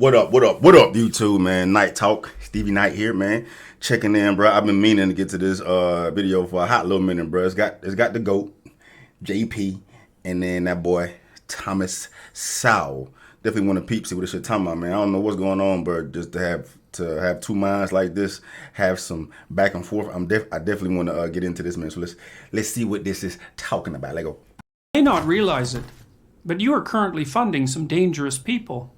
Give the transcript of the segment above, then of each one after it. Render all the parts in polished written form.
What up, YouTube, man? Night Talk. Stevie Knight here, man. Checking in, bro. I've been meaning to get to this video for a hot little minute, bro. It's got the GOAT, JP, and then that boy, Thomas Sowell. Definitely want to peep, see what this shit talking about, man. I don't know what's going on, but just to have two minds like this, have some back and forth. I definitely want to get into this, man. So let's see what this is talking about. Let go. You may not realize it, but you are currently funding some dangerous people.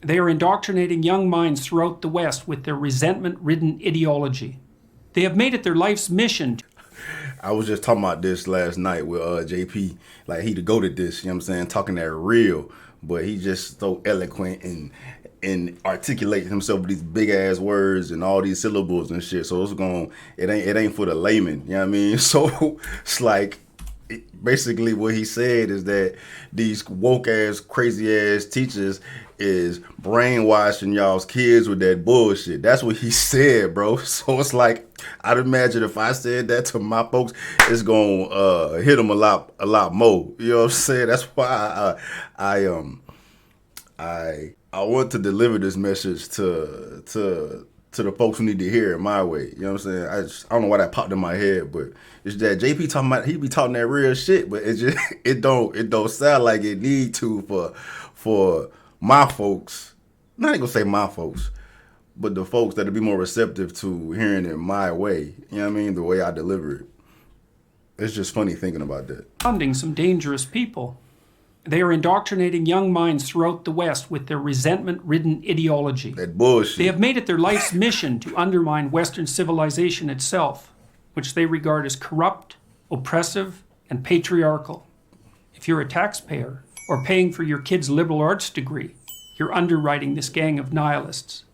They are indoctrinating young minds throughout the West with their resentment-ridden ideology. They have made it their life's mission. I was just talking about this last night with JP. Like, he the GOAT at this, you know what I'm saying? Talking that real, but he just so eloquent and articulating himself with these big ass words and all these syllables and shit. So it ain't for the layman, you know what I mean? So it's like, basically what he said is that these woke ass, crazy ass teachers is brainwashing y'all's kids with that bullshit. That's what he said, bro. So it's like, I'd imagine if I said that to my folks, it's gonna hit them a lot more. You know what I'm saying? That's why I want to deliver this message to the folks who need to hear it my way. You know what I'm saying? I don't know why that popped in my head, but it's that JP talking about, he be talking that real shit, but it don't sound like it need to for my folks. Not even gonna say my folks, but the folks that'll be more receptive to hearing it my way. You know what I mean? The way I deliver it. It's just funny thinking about that. Funding some dangerous people. They are indoctrinating young minds throughout the West with their resentment-ridden ideology. That bullshit. They have made it their life's mission to undermine Western civilization itself, which they regard as corrupt, oppressive, and patriarchal. If you're a taxpayer or paying for your kid's liberal arts degree, you're underwriting this gang of nihilists.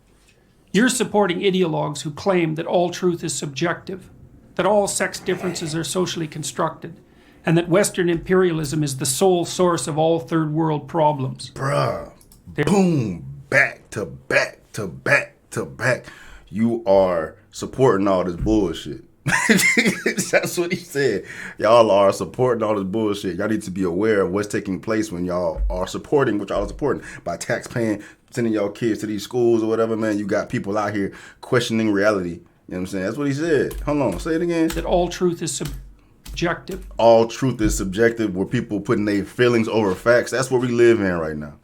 You're supporting ideologues who claim that all truth is subjective, that all sex differences are socially constructed, and that Western imperialism is the sole source of all third world problems. Bruh, boom, back to back to back to back. You are supporting all this bullshit. That's what he said. Y'all are supporting all this bullshit. Y'all need to be aware of what's taking place when y'all are supporting what y'all are supporting by taxpaying, sending y'all kids to these schools or whatever, man. You got people out here questioning reality. You know what I'm saying? That's what he said. Hold on, say it again. That all truth is subjective. All truth is subjective, where people putting their feelings over facts. That's what we live in right now.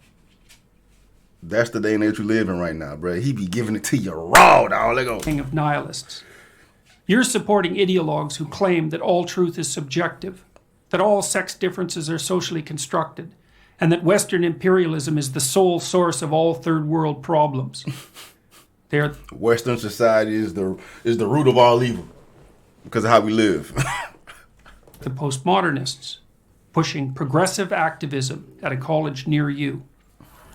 That's the day and age we live in right now, bro. He be giving it to you raw, dog. Let go. King of nihilists. You're supporting ideologues who claim that all truth is subjective, that all sex differences are socially constructed, and that Western imperialism is the sole source of all third world problems. Western society is the root of all evil because of how we live. The postmodernists, pushing progressive activism at a college near you.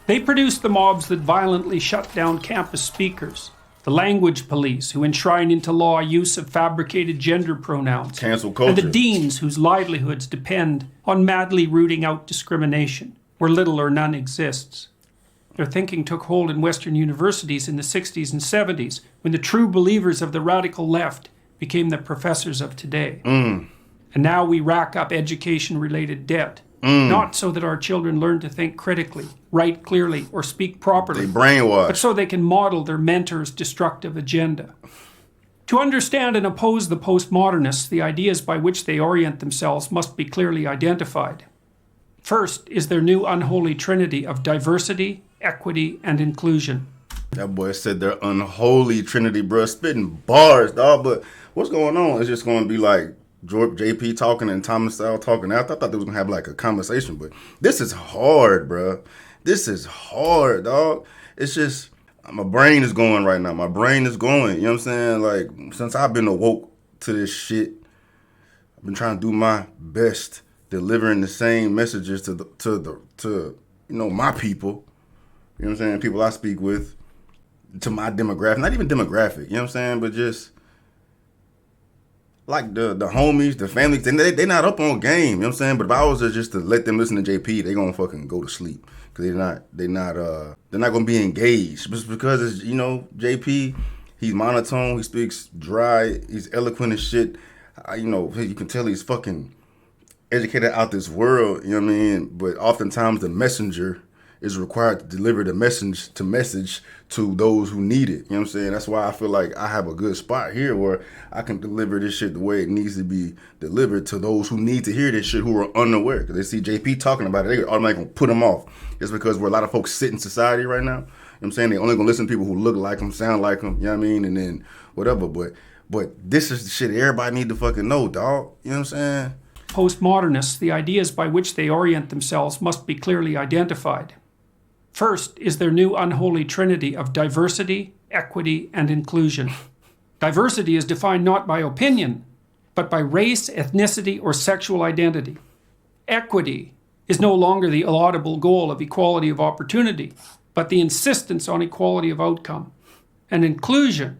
They produce the mobs that violently shut down campus speakers, the language police who enshrine into law use of fabricated gender pronouns, cancel culture, and the deans whose livelihoods depend on madly rooting out discrimination where little or none exists. Their thinking took hold in Western universities in the 60s and 70s when the true believers of the radical left became the professors of today. And now we rack up education-related debt, not so that our children learn to think critically, write clearly, or speak properly, they brainwash, but so they can model their mentor's destructive agenda. To understand and oppose the postmodernists, the ideas by which they orient themselves must be clearly identified. First is their new unholy trinity of diversity, equity, and inclusion. That boy said their unholy trinity, bro. Spitting bars, dog. But what's going on? It's just going to be like JP talking and Thomas Sowell talking after. I thought they was going to have like a conversation, but this is hard, bro. This is hard, dog. It's just, my brain is going right now. My brain is going, you know what I'm saying? Like, since I've been awoke to this shit, I've been trying to do my best delivering the same messages to my people. You know what I'm saying? People I speak with, to my demographic. Not even demographic, you know what I'm saying? But just like the homies, the family, they not up on game, you know what I'm saying? But if I was just to let them listen to JP, they gonna fucking go to sleep. Cause they're not gonna be engaged. Just because it's, JP, he's monotone, he speaks dry, he's eloquent as shit. You can tell he's fucking educated out this world, you know what I mean? But oftentimes the messenger is required to deliver the message to those who need it. You know what I'm saying? That's why I feel like I have a good spot here where I can deliver this shit the way it needs to be delivered to those who need to hear this shit who are unaware. Because they see JP talking about it, they automatically gonna put him off. It's because where a lot of folks sit in society right now. You know what I'm saying? They only gonna listen to people who look like them, sound like them, you know what I mean? And then whatever. But this is the shit everybody need to fucking know, dog. You know what I'm saying? Postmodernists, the ideas by which they orient themselves must be clearly identified. First is their new unholy trinity of diversity, equity, and inclusion. Diversity is defined not by opinion, but by race, ethnicity, or sexual identity. Equity is no longer the laudable goal of equality of opportunity, but the insistence on equality of outcome. And inclusion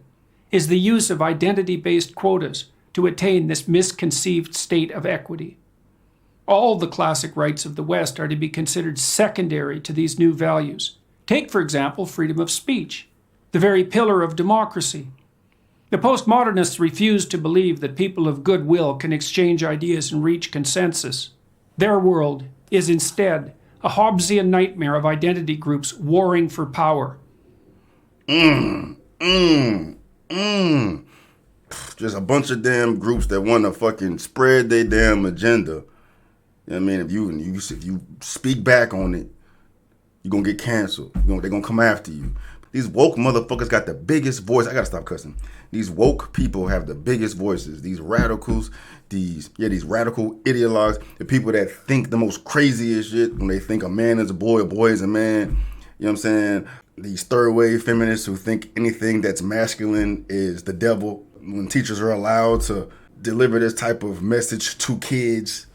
is the use of identity-based quotas to attain this misconceived state of equity. All the classic rights of the West are to be considered secondary to these new values. Take, for example, freedom of speech, the very pillar of democracy. The postmodernists refuse to believe that people of goodwill can exchange ideas and reach consensus. Their world is instead a Hobbesian nightmare of identity groups warring for power. Just a bunch of damn groups that want to fucking spread their damn agenda. You know what I mean? If you speak back on it, you're going to get canceled. They're going to come after you. These woke motherfuckers got the biggest voice. I got to stop cussing. These woke people have the biggest voices. These radicals, these radical ideologues, the people that think the most craziest shit when they think a man is a boy is a man. You know what I'm saying? These third wave feminists who think anything that's masculine is the devil. When teachers are allowed to deliver this type of message to kids.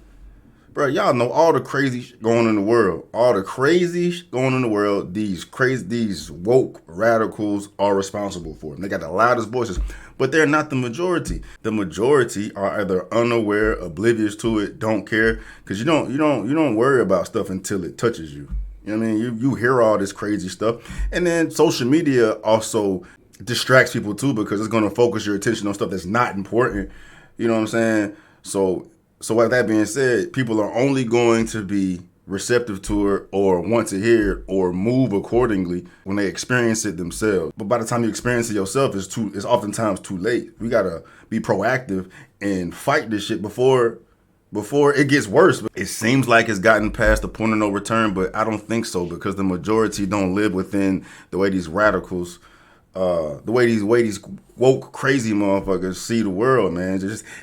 Bro, y'all know all the crazy shit going on in the world. All the crazy shit going on in the world, these woke radicals are responsible for it. They got the loudest voices, but they're not the majority. The majority are either unaware, oblivious to it, don't care, because you don't worry about stuff until it touches you. You know what I mean? You hear all this crazy stuff. And then social media also distracts people too, because it's going to focus your attention on stuff that's not important. You know what I'm saying? So with that being said, people are only going to be receptive to it or want to hear it or move accordingly when they experience it themselves. But by the time you experience it yourself, it's oftentimes too late. We got to be proactive and fight this shit before it gets worse. It seems like it's gotten past the point of no return, but I don't think so, because the majority don't live within the way these radicals, the way these woke crazy motherfuckers see the world, man.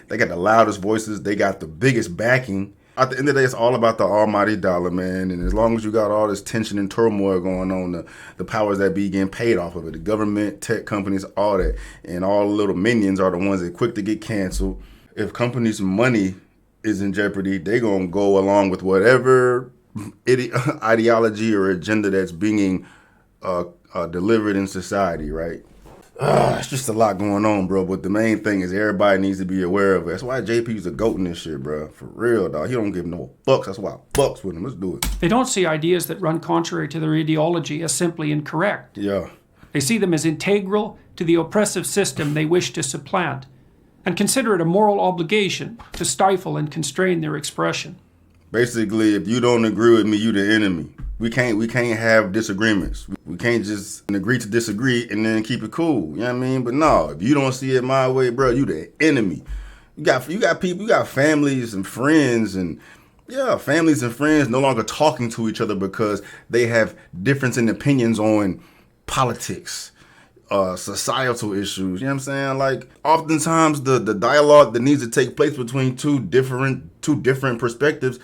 They got the loudest voices, they got the biggest backing. At the end of the day, it's all about the almighty dollar, man. And as long as you got all this tension and turmoil going on, the powers that be getting paid off of it, the government, tech companies, all that, and all the little minions are the ones that quick to get canceled. If companies' money is in jeopardy, they gonna go along with whatever ideology or agenda that's being delivered in society, right? It's just a lot going on, bro. But the main thing is everybody needs to be aware of it. That's why JP's a goat in this shit, bro. For real, dog. He don't give no fucks. That's why I fucks with him. Let's do it. They don't see ideas that run contrary to their ideology as simply incorrect. Yeah. They see them as integral to the oppressive system they wish to supplant, and consider it a moral obligation to stifle and constrain their expression. Basically, if you don't agree with me, you the enemy. We can't have disagreements. We can't just agree to disagree and then keep it cool. You know what I mean? But no, if you don't see it my way, bro, you the enemy. You got people, you got families and friends no longer talking to each other because they have difference in opinions on politics, societal issues. You know what I'm saying? Like, oftentimes the dialogue that needs to take place between two different perspectives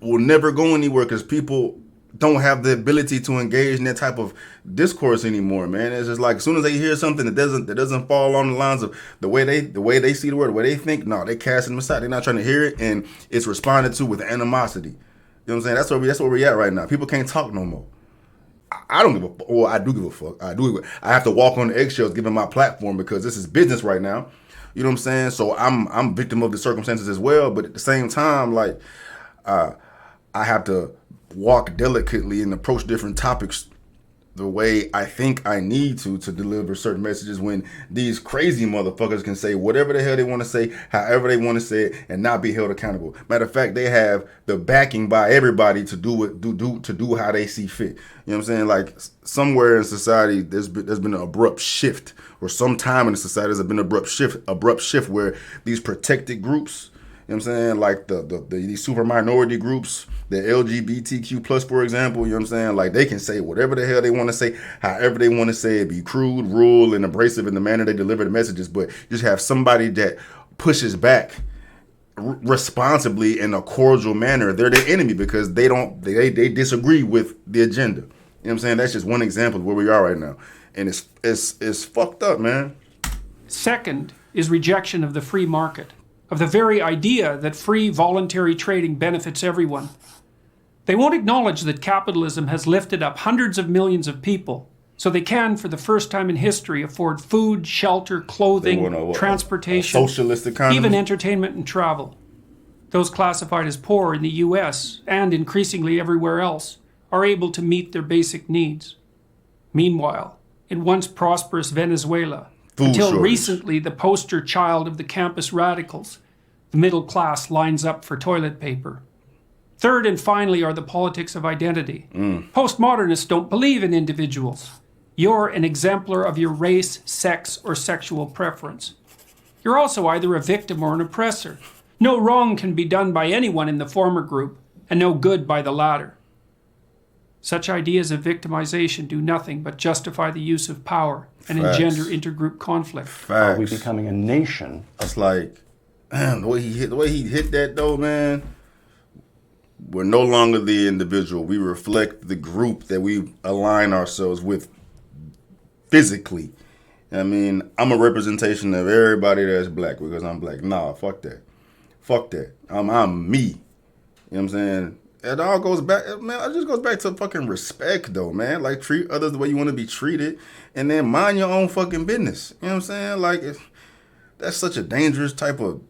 will never go anywhere because people don't have the ability to engage in that type of discourse anymore, man. It's just like as soon as they hear something that doesn't fall along the lines of the way they see the world, the way they think, no, they cast them aside. They're not trying to hear it, and it's responded to with animosity. You know what I'm saying? That's where we're at right now. People can't talk no more. I don't give a fuck. Well, I do give a fuck. I have to walk on the eggshells given my platform because this is business right now. You know what I'm saying? So I'm victim of the circumstances as well. But at the same time, like, I have to walk delicately and approach different topics the way I think I need to deliver certain messages, when these crazy motherfuckers can say whatever the hell they want to say, however they want to say it, and not be held accountable. Matter of fact, they have the backing by everybody to do how they see fit. You know what I'm saying? Like somewhere in society, there's been an abrupt shift, or sometime in the society there's been an abrupt shift where these protected groups, you know what I'm saying, like these super minority groups, the LGBTQ plus, for example, you know what I'm saying, like they can say whatever the hell they want to say, however they want to say it, be crude, rude, and abrasive in the manner they deliver the messages, but just have somebody that pushes back responsibly in a cordial manner. They're the enemy because they disagree with the agenda. You know what I'm saying? That's just one example of where we are right now, and it's fucked up, man. Second is rejection of the free market, of the very idea that free voluntary trading benefits everyone. They won't acknowledge that capitalism has lifted up hundreds of millions of people, so they can, for the first time in history, afford food, shelter, clothing, transportation, a socialist economy, even entertainment and travel. Those classified as poor in the US, and increasingly everywhere else, are able to meet their basic needs. Meanwhile, in once prosperous Venezuela, until recently the poster child of the campus radicals, the middle class lines up for toilet paper. Third and finally are the politics of identity. Postmodernists don't believe in individuals. You're an exemplar of your race, sex, or sexual preference. You're also either a victim or an oppressor. No wrong can be done by anyone in the former group, and no good by the latter. Such ideas of victimization do nothing but justify the use of power and engender intergroup conflict. Are we becoming a nation? It's like, damn, the way he hit that though, man. We're no longer the individual. We reflect the group that we align ourselves with physically. I mean, I'm a representation of everybody that's black because I'm black. Nah, fuck that. Fuck that. I'm me. You know what I'm saying? It all goes back, man, it just goes back to fucking respect though, man. Like, treat others the way you want to be treated, and then mind your own fucking business. You know what I'm saying? Like, that's such a dangerous type of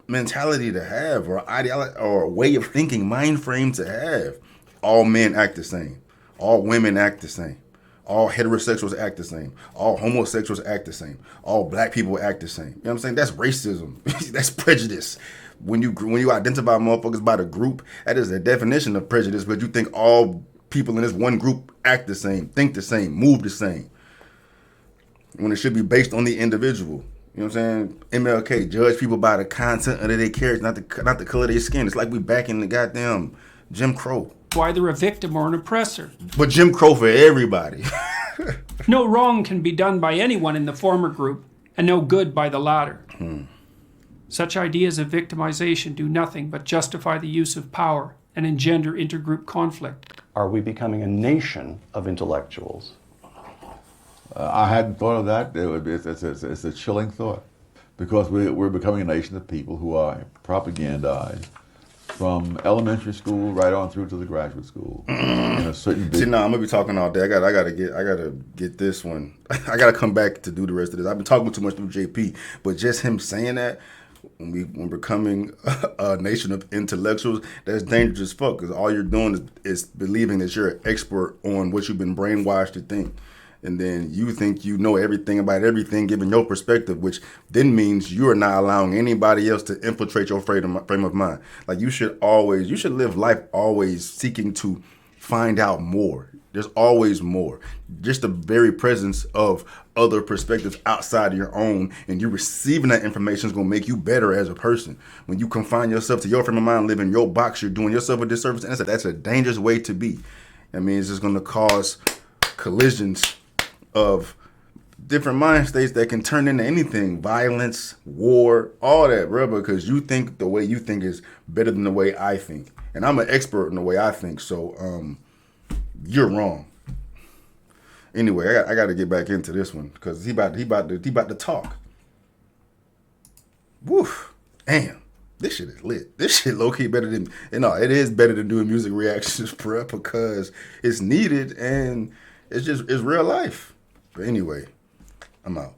mentality to have, or ideology, or a way of thinking, mind frame to have. All men act the same. All women act the same. All heterosexuals act the same. All homosexuals act the same. All black people act the same. You know what I'm saying? That's racism. That's prejudice. When you identify motherfuckers by the group, that is the definition of prejudice, but you think all people in this one group act the same, think the same, move the same, when it should be based on the individual. You know what I'm saying? MLK, judge people by the content of their character, not the color of their skin. It's like we back in the goddamn Jim Crow. Either a victim or an oppressor. But Jim Crow for everybody. No wrong can be done by anyone in the former group, and no good by the latter. Such ideas of victimization do nothing but justify the use of power and engender intergroup conflict. Are we becoming a nation of intellectuals? I hadn't thought of that. It's a chilling thought, because we're becoming a nation of people who are propagandized from elementary school right on through to the graduate school. In a certain See, no, I'm gonna be talking all day. I gotta get this one. I gotta come back to do the rest of this. I've been talking too much through JP, but just him saying that, when we're becoming a nation of intellectuals, that's dangerous as fuck. Because all you're doing is believing that you're an expert on what you've been brainwashed to think. And then you think you know everything about everything given your perspective, which then means you are not allowing anybody else to infiltrate your frame of mind. Like, you should live life always seeking to find out more. There's always more. Just the very presence of other perspectives outside of your own, and you receiving that information is going to make you better as a person. When you confine yourself to your frame of mind, live in your box, you're doing yourself a disservice, and that's a dangerous way to be. I mean, it's just going to cause collisions of different mind states that can turn into anything: violence, war, all that, bro, because you think the way you think is better than the way I think. And I'm an expert in the way I think, so you're wrong. Anyway, I got to get back into this one because he about to talk. Woof. Damn. This shit is lit. This shit low-key better than, it is better than doing music reactions, bro, because it's needed and it's real life. But anyway, I'm out.